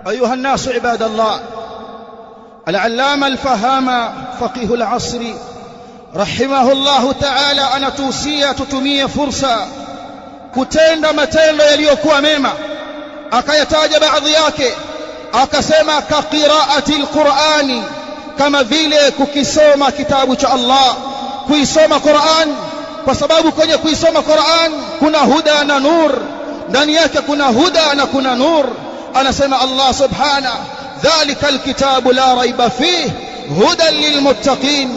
أيها الناس عباد الله، العلامة الفهامة فقيه العصر رحمه الله تعالى anatuhusia tutumie fursa kutenda matendo yaliyokuwa mema. Akayataja baadhi yake, akasema ka qiraati alqur'ani, kama vile kukisoma kitabu cha Allah, kuisoma Qur'an, kwa sababu kwenye kuisoma Qur'an kuna huda na nur, ndani yake kuna huda na kuna nur. Anasema Allah subhanahu, dhalika alkitabu la raiba fihi hudan lilmuttaqin,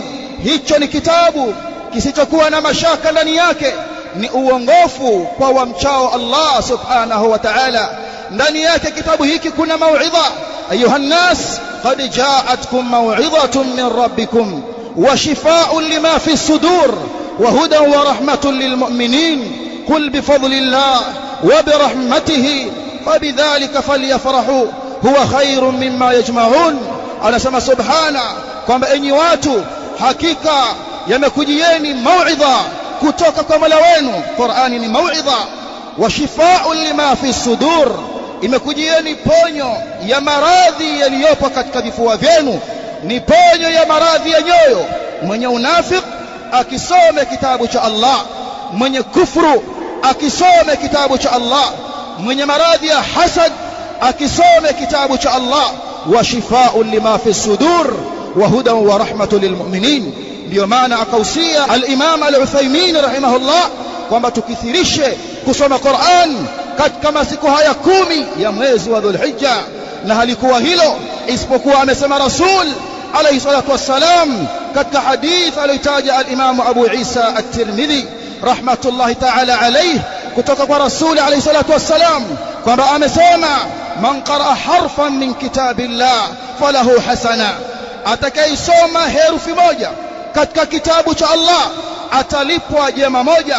hicho ni kitabu kisichokuwa na mashaka ndani yake, ni uongofu kwa wamchao Allah subhanahu wa ta'ala. Ndani yake kitabu hiki kuna mauidha. Ayuha nnas, qad ja'atkum maw'idhatun min rabbikum wa shifaa'un lima fi sudur wa hudan wa rahmatun lilmu'minin qul bifadlillah wa birahmatihi fabidhalika falyafrahu huwa khairun mimma yajma'un. Anasema subhana kwamba enyi watu, hakika yamekujieni mauidha kutoka kwa Mola wenu. Qur'ani ni mauidha. Wa shifaa'un lima fi sudur, imekujieni ponyo ya maradhi yaliyopo katika vifua vyenu, ni ponyo ya maradhi ya nyoyo. Mwenye unafik akisome kitabu cha Allah, mwenye kufru akisome kitabu cha Allah, mwenye maradhi ya hasad akisome kitabu cha Allah. Wa shifaa'un lima fi sudur wa hudan wa rahmatun lilmu'minin. Ndio maana akausia al-Imam al-Uthaymeen rahimahullah kwamba tukithirishe kusoma Qur'an katika masiku haya 10 ya mwezi wa Dhulhijja. Na halikuwa hilo isipokuwa amesema Rasul alayhi salatu wassalam katika hadith aliyotaja al-Imam Abu Isa at-Tirmidhi rahmatullahi ta'ala alayhi kutoka kwa Rasul alayhi salatu wassalam kwamba amesema, man qaraa harfan min kitabillah falahu hasana, atakayesoma herufi moja katika kitabu cha Allah atalipwa jema moja.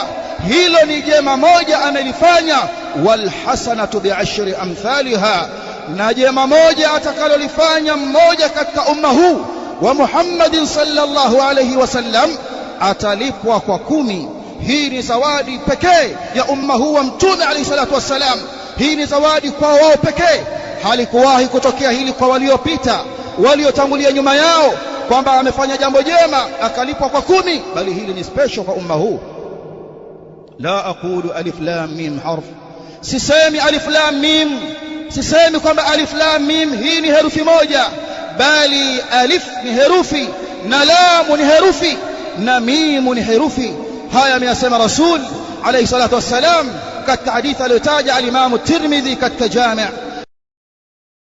Hilo ni jema moja amelifanya. Wal hasanatu bi'ashri amthaliha, na jema moja atakalolifanya mmoja katika umma huu wa Muhammadin sallallahu alayhi wasallam atalipwa kwa 10. Hii ni zawadi pekee ya umma huu wa Mtume alayhi salatu wassalam. Hii ni zawadi kwa wao pekee. Halikuwahi kutokea hili kwa waliopita, waliotangulia nyuma yao, kwamba amefanya jambo jema akalipwa kwa 10, bali hili ni special kwa umma huu. La aqulu alif lam mim harf, sisemi alif lam mim, sisemi kwamba alif lam mim hii ni herufi moja, bali alif ni herufi na lam ni herufi na mim ni herufi. Haya ameyasema Rasul alayhi salatu wassalam katika hadithi aliyotaja al-Imam at-Tirmidhi katika Jami'.